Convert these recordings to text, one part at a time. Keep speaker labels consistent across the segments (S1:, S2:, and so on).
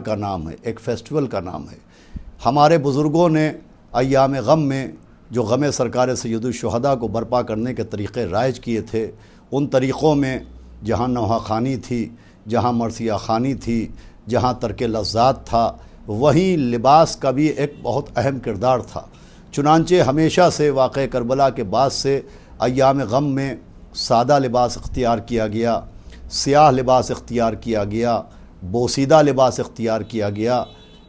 S1: کا نام ہے، ایک فیسٹیول کا نام ہے۔ ہمارے بزرگوں نے ایام غم میں جو غم سرکار سید الشہداء کو برپا کرنے کے طریقے رائج کیے تھے، ان طریقوں میں جہاں نوحہ خوانی تھی، جہاں مرثیہ خوانی تھی، جہاں ترک لذات تھا، وہیں لباس کا بھی ایک بہت اہم کردار تھا۔ چنانچہ ہمیشہ سے واقع کربلا کے بعد سے ایام غم میں سادہ لباس اختیار کیا گیا، سیاہ لباس اختیار کیا گیا، بوسیدہ لباس اختیار کیا گیا،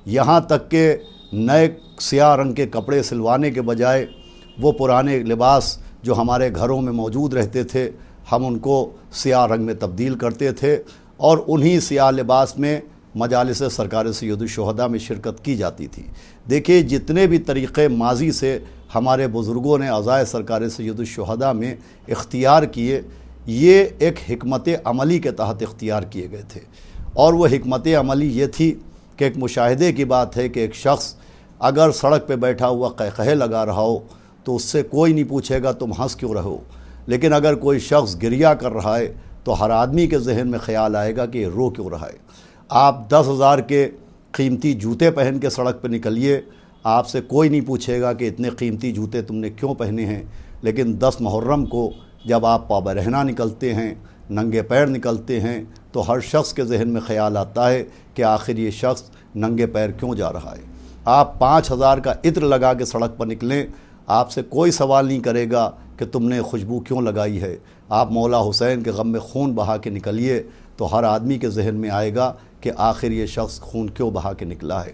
S1: یہاں تک کہ نئے سیاہ رنگ کے کپڑے سلوانے کے بجائے وہ پرانے لباس جو ہمارے گھروں میں موجود رہتے تھے ہم ان کو سیاہ رنگ میں تبدیل کرتے تھے، اور انہی سیاہ لباس میں مجالس سرکار سید الشہداء میں شرکت کی جاتی تھی۔ دیکھیے جتنے بھی طریقے ماضی سے ہمارے بزرگوں نے عزائے سرکار سید الشہداء میں اختیار کیے، یہ ایک حکمت عملی کے تحت اختیار کیے گئے تھے، اور وہ حکمت عملی یہ تھی کہ ایک مشاہدے کی بات ہے کہ ایک شخص اگر سڑک پہ بیٹھا ہوا قہقہے لگا رہا ہو تو اس سے کوئی نہیں پوچھے گا تم ہنس کیوں رہو، لیکن اگر کوئی شخص گریہ کر رہا ہے تو ہر آدمی کے ذہن میں خیال آئے گا کہ یہ رو کیوں رہا ہے۔ آپ 10,000 کے قیمتی جوتے پہن کے سڑک پہ نکلیے، آپ سے کوئی نہیں پوچھے گا کہ اتنے قیمتی جوتے تم نے کیوں پہنے ہیں، لیکن 10 محرم کو جب آپ پا برہنہ نکلتے ہیں، ننگے پیر نکلتے ہیں، تو ہر شخص کے ذہن میں خیال آتا ہے کہ آخر یہ شخص ننگے پیر کیوں جا رہا ہے۔ آپ 5,000 کا عطر لگا کے سڑک پر نکلیں، آپ سے کوئی سوال نہیں کرے گا کہ تم نے خوشبو کیوں لگائی ہے۔ آپ مولا حسین کے غم میں خون بہا کے نکلیے تو ہر آدمی کے ذہن میں آئے گا کہ آخر یہ شخص خون کیوں بہا کے نکلا ہے۔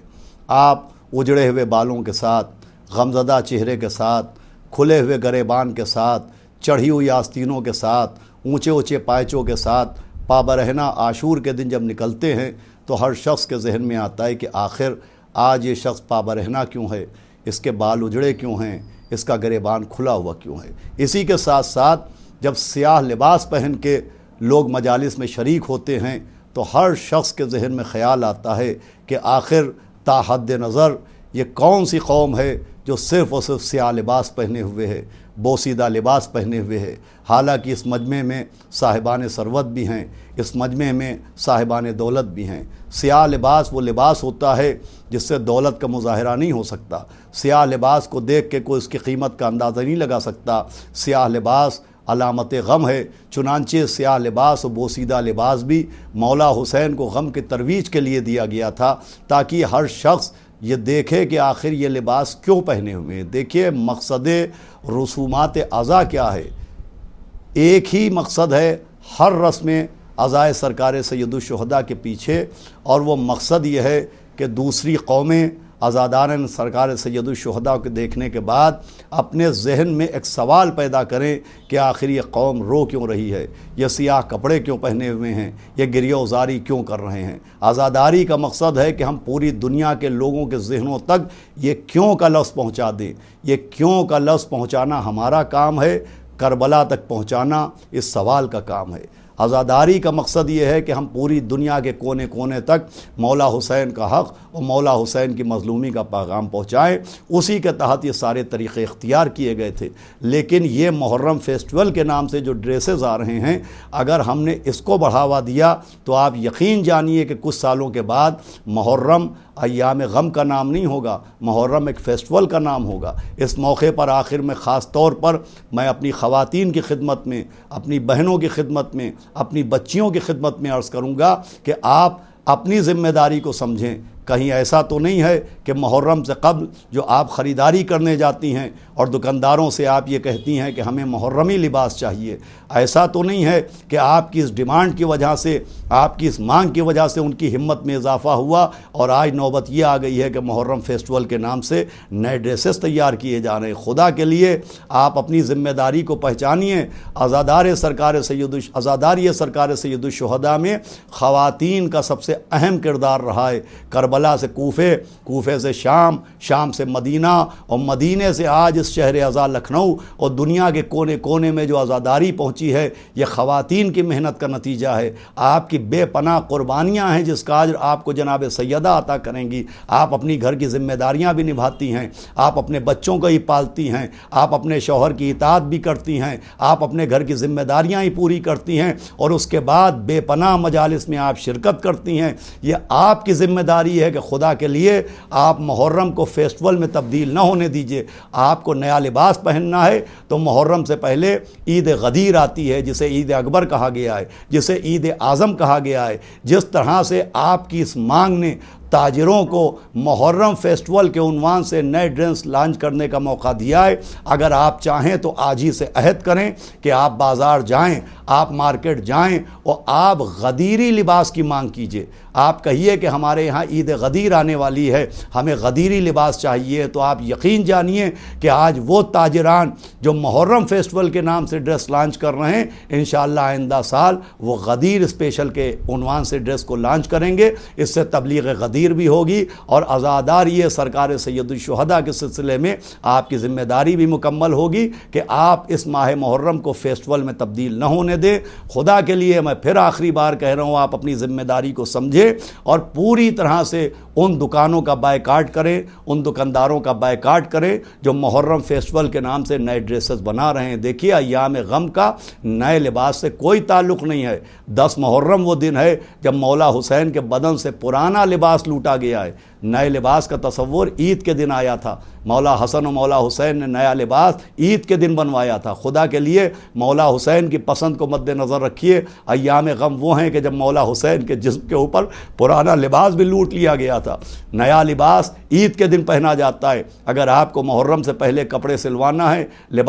S1: آپ اجڑے ہوئے بالوں کے ساتھ، غمزدہ چہرے کے ساتھ، کھلے ہوئے گریبان کے ساتھ، چڑھی ہوئی آستینوں کے ساتھ، اونچے اونچے پائچوں کے ساتھ پابرہنہ عاشور کے دن جب نکلتے ہیں تو ہر شخص کے ذہن میں آتا ہے کہ آخر آج یہ شخص پابرہنہ کیوں ہے، اس کے بال اجڑے کیوں ہیں، اس کا گریبان کھلا ہوا کیوں ہے۔ اسی کے ساتھ ساتھ جب سیاہ لباس پہن کے لوگ مجالس میں شریک ہوتے ہیں تو ہر شخص کے ذہن میں خیال آتا ہے کہ آخر تا حد نظر یہ کون سی قوم ہے جو صرف اور صرف سیاہ لباس پہنے ہوئے ہے، بوسیدہ لباس پہنے ہوئے ہے۔ حالانکہ اس مجمع میں صاحبان ثروت بھی ہیں، اس مجمع میں صاحبان دولت بھی ہیں۔ سیاہ لباس وہ لباس ہوتا ہے جس سے دولت کا مظاہرہ نہیں ہو سکتا، سیاہ لباس کو دیکھ کے کوئی اس کی قیمت کا اندازہ نہیں لگا سکتا۔ سیاہ لباس علامت غم ہے، چنانچہ سیاہ لباس و بوسیدہ لباس بھی مولا حسین کو غم کی ترویج کے لیے دیا گیا تھا تاکہ ہر شخص یہ دیکھے کہ آخر یہ لباس کیوں پہنے ہوئے ہیں۔ دیکھیے مقصد رسومات عزا کیا ہے، ایک ہی مقصد ہے ہر رسم عزائے سرکار سید الشہداء کے پیچھے، اور وہ مقصد یہ ہے کہ دوسری قومیں عزاداران سرکار سید الشہداء کو دیکھنے کے بعد اپنے ذہن میں ایک سوال پیدا کریں کہ آخر یہ قوم رو کیوں رہی ہے، یہ سیاہ کپڑے کیوں پہنے ہوئے ہیں، یہ گریہ وزاری کیوں کر رہے ہیں۔ عزاداری کا مقصد ہے کہ ہم پوری دنیا کے لوگوں کے ذہنوں تک یہ کیوں کا لفظ پہنچا دیں۔ یہ کیوں کا لفظ پہنچانا ہمارا کام ہے، کربلا تک پہنچانا اس سوال کا کام ہے۔ عزاداری کا مقصد یہ ہے کہ ہم پوری دنیا کے کونے کونے تک مولا حسین کا حق اور مولا حسین کی مظلومی کا پیغام پہنچائیں۔ اسی کے تحت یہ سارے طریقے اختیار کیے گئے تھے۔ لیکن یہ محرم فیسٹیول کے نام سے جو ڈریسز آ رہے ہیں، اگر ہم نے اس کو بڑھاوا دیا تو آپ یقین جانیے کہ کچھ سالوں کے بعد محرم ایام غم کا نام نہیں ہوگا، محرم ایک فیسٹیول کا نام ہوگا۔ اس موقع پر آخر میں خاص طور پر میں اپنی خواتین کی خدمت میں، اپنی بہنوں کی خدمت میں، اپنی بچیوں کی خدمت میں عرض کروں گا کہ آپ اپنی ذمہ داری کو سمجھیں۔ کہیں ایسا تو نہیں ہے کہ محرم سے قبل جو آپ خریداری کرنے جاتی ہیں اور دکانداروں سے آپ یہ کہتی ہیں کہ ہمیں محرمی لباس چاہیے، ایسا تو نہیں ہے کہ آپ کی اس ڈیمانڈ کی وجہ سے، آپ کی اس مانگ کی وجہ سے ان کی ہمت میں اضافہ ہوا اور آج نوبت یہ آ گئی ہے کہ محرم فیسٹیول کے نام سے نئے ڈریسز تیار کیے جا رہے ہیں۔ خدا کے لیے آپ اپنی ذمہ داری کو پہچانیے۔ عزاداری سرکار سید الشہداء میں خواتین کا سب سے اہم کردار رہا ہے۔ کربلا کربلا سے کوفے، کوفے سے شام، شام سے مدینہ، اور مدینے سے آج اس شہر عزا لکھنؤ، اور دنیا کے کونے کونے میں جو عزاداری پہنچی ہے یہ خواتین کی محنت کا نتیجہ ہے۔ آپ کی بے پناہ قربانیاں ہیں جس کا اجر آپ کو جناب سیدہ عطا کریں گی۔ آپ اپنی گھر کی ذمہ داریاں بھی نبھاتی ہیں، آپ اپنے بچوں کو ہی پالتی ہیں، آپ اپنے شوہر کی اطاعت بھی کرتی ہیں، آپ اپنے گھر کی ذمہ داریاں ہی پوری کرتی ہیں، اور اس کے بعد بے پناہ مجالس میں آپ شرکت کرتی ہیں۔ یہ آپ کی ذمہ داری ہے کہ خدا کے لیے آپ محرم کو فیسٹول میں تبدیل نہ ہونے دیجئے۔ آپ کو نیا لباس پہننا ہے تو محرم سے پہلے عید غدیر آتی ہے، جسے عید اکبر کہا گیا ہے، جسے عید اعظم کہا گیا ہے۔ جس طرح سے آپ کی اس مانگ نے تاجروں کو محرم فیسٹول کے عنوان سے نئے ڈرینس لانچ کرنے کا موقع دیا ہے، اگر آپ چاہیں تو آج ہی سے عہد کریں کہ آپ بازار جائیں، آپ مارکیٹ جائیں اور آپ غدیری لباس کی مانگ کیجئے۔ آپ کہیے کہ ہمارے یہاں عید غدیر آنے والی ہے، ہمیں غدیری لباس چاہیے، تو آپ یقین جانیے کہ آج وہ تاجران جو محرم فیسٹول کے نام سے ڈریس لانچ کر رہے ہیں، انشاءاللہ آئندہ سال وہ غدیر اسپیشل کے عنوان سے ڈریس کو لانچ کریں گے۔ اس سے تبلیغ غدیر بھی ہوگی، اور عزاداری سرکار سید الشہداء کے سلسلے میں آپ کی ذمہ داری بھی مکمل ہوگی کہ آپ اس ماہ محرم کو فیسٹول میں تبدیل نہ ہونے دیں۔ خدا کے لیے میں پھر آخری بار کہہ رہا ہوں، آپ اپنی ذمہ داری کو سمجھیں اور پوری طرح سے ان دکانوں کا بائیکاٹ کریں، ان دکانداروں کا بائیکاٹ کریں جو محرم فیسٹول کے نام سے نئے ڈریسز بنا رہے ہیں۔ دیکھیے ایام غم کا نئے لباس سے کوئی تعلق نہیں ہے۔ 10 محرم وہ دن ہے جب مولا حسین کے بدن سے پرانا لباس لوٹا گیا ہے۔ نئے لباس کا تصور عید کے دن آیا تھا، مولا حسن و مولا حسین نے نیا لباس عید کے دن بنوایا تھا۔ خدا کے لیے مولا حسین کی پسند کو مد نظر رکھیے، ایام غم وہ ہیں کہ جب مولا حسین کے جسم کے اوپر پرانا لباس بھی لوٹ لیا گیا تھا۔ نیا لباس عید کے دن پہنا جاتا ہے۔ اگر آپ کو محرم سے پہلے کپڑے سلوانا ہے، لباس